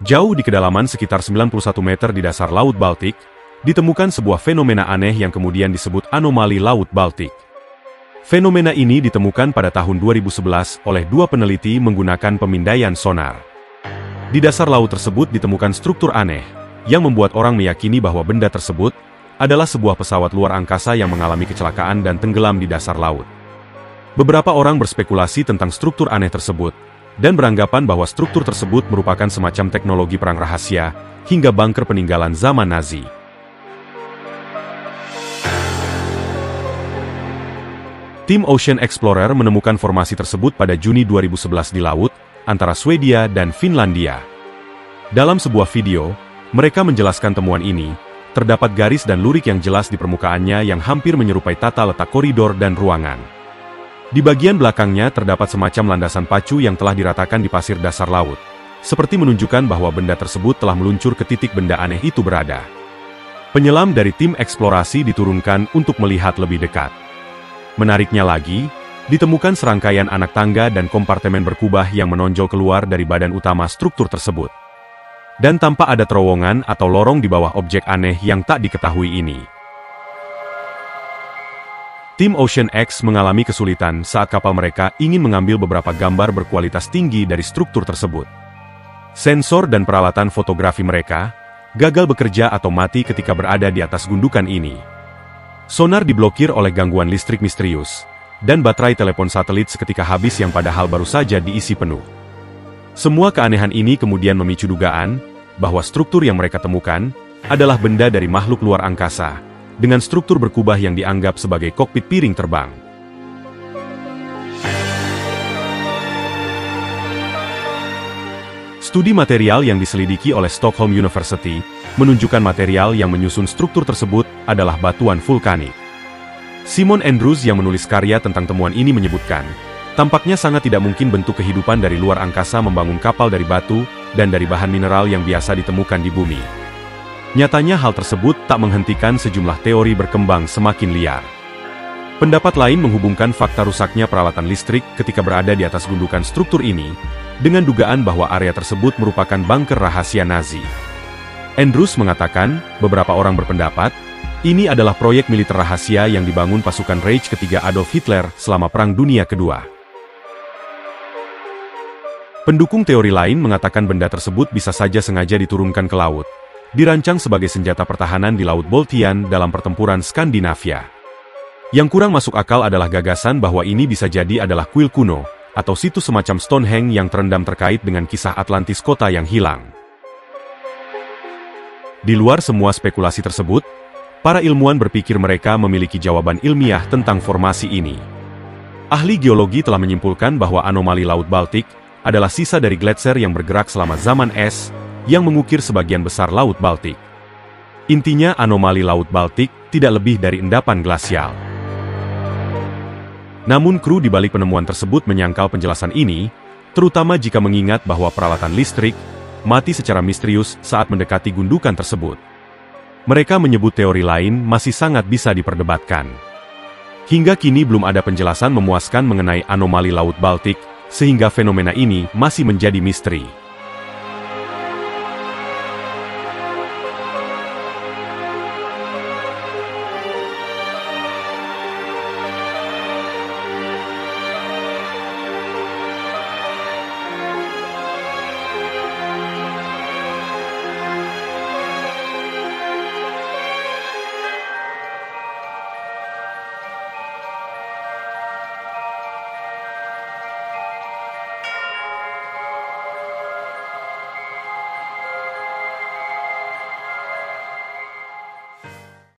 Jauh di kedalaman sekitar 91 meter di dasar Laut Baltik, ditemukan sebuah fenomena aneh yang kemudian disebut anomali Laut Baltik. Fenomena ini ditemukan pada tahun 2011 oleh dua peneliti menggunakan pemindaian sonar. Di dasar laut tersebut ditemukan struktur aneh, yang membuat orang meyakini bahwa benda tersebut adalah sebuah pesawat luar angkasa yang mengalami kecelakaan dan tenggelam di dasar laut. Beberapa orang berspekulasi tentang struktur aneh tersebut, dan beranggapan bahwa struktur tersebut merupakan semacam teknologi perang rahasia, hingga bunker peninggalan zaman Nazi. Tim Ocean Explorer menemukan formasi tersebut pada Juni 2011 di laut, antara Swedia dan Finlandia. Dalam sebuah video, mereka menjelaskan temuan ini, terdapat garis dan lurik yang jelas di permukaannya yang hampir menyerupai tata letak koridor dan ruangan. Di bagian belakangnya terdapat semacam landasan pacu yang telah diratakan di pasir dasar laut, seperti menunjukkan bahwa benda tersebut telah meluncur ke titik benda aneh itu berada. Penyelam dari tim eksplorasi diturunkan untuk melihat lebih dekat. Menariknya lagi, ditemukan serangkaian anak tangga dan kompartemen berkubah yang menonjol keluar dari badan utama struktur tersebut. Dan tanpa ada terowongan atau lorong di bawah objek aneh yang tak diketahui ini. Tim Ocean X mengalami kesulitan saat kapal mereka ingin mengambil beberapa gambar berkualitas tinggi dari struktur tersebut. Sensor dan peralatan fotografi mereka gagal bekerja atau mati ketika berada di atas gundukan ini. Sonar diblokir oleh gangguan listrik misterius, dan baterai telepon satelit seketika habis yang padahal baru saja diisi penuh. Semua keanehan ini kemudian memicu dugaan bahwa struktur yang mereka temukan adalah benda dari makhluk luar angkasa, dengan struktur berkubah yang dianggap sebagai kokpit piring terbang. Studi material yang diselidiki oleh Stockholm University menunjukkan material yang menyusun struktur tersebut adalah batuan vulkanik. Simon Andrews yang menulis karya tentang temuan ini menyebutkan, tampaknya sangat tidak mungkin bentuk kehidupan dari luar angkasa membangun kapal dari batu dan dari bahan mineral yang biasa ditemukan di bumi. Nyatanya hal tersebut tak menghentikan sejumlah teori berkembang semakin liar. Pendapat lain menghubungkan fakta rusaknya peralatan listrik ketika berada di atas gundukan struktur ini, dengan dugaan bahwa area tersebut merupakan bunker rahasia Nazi. Andrews mengatakan, beberapa orang berpendapat, ini adalah proyek militer rahasia yang dibangun pasukan Reich ketiga Adolf Hitler selama Perang Dunia Kedua. Pendukung teori lain mengatakan benda tersebut bisa saja sengaja diturunkan ke laut, dirancang sebagai senjata pertahanan di Laut Baltian dalam pertempuran Skandinavia. Yang kurang masuk akal adalah gagasan bahwa ini bisa jadi adalah kuil kuno, atau situs semacam Stonehenge yang terendam terkait dengan kisah Atlantis kota yang hilang. Di luar semua spekulasi tersebut, para ilmuwan berpikir mereka memiliki jawaban ilmiah tentang formasi ini. Ahli geologi telah menyimpulkan bahwa anomali Laut Baltik adalah sisa dari gletser yang bergerak selama zaman es, yang mengukir sebagian besar Laut Baltik. Intinya anomali Laut Baltik tidak lebih dari endapan glasial. Namun kru di balik penemuan tersebut menyangkal penjelasan ini, terutama jika mengingat bahwa peralatan listrik mati secara misterius saat mendekati gundukan tersebut. Mereka menyebut teori lain masih sangat bisa diperdebatkan. Hingga kini belum ada penjelasan memuaskan mengenai anomali Laut Baltik, sehingga fenomena ini masih menjadi misteri.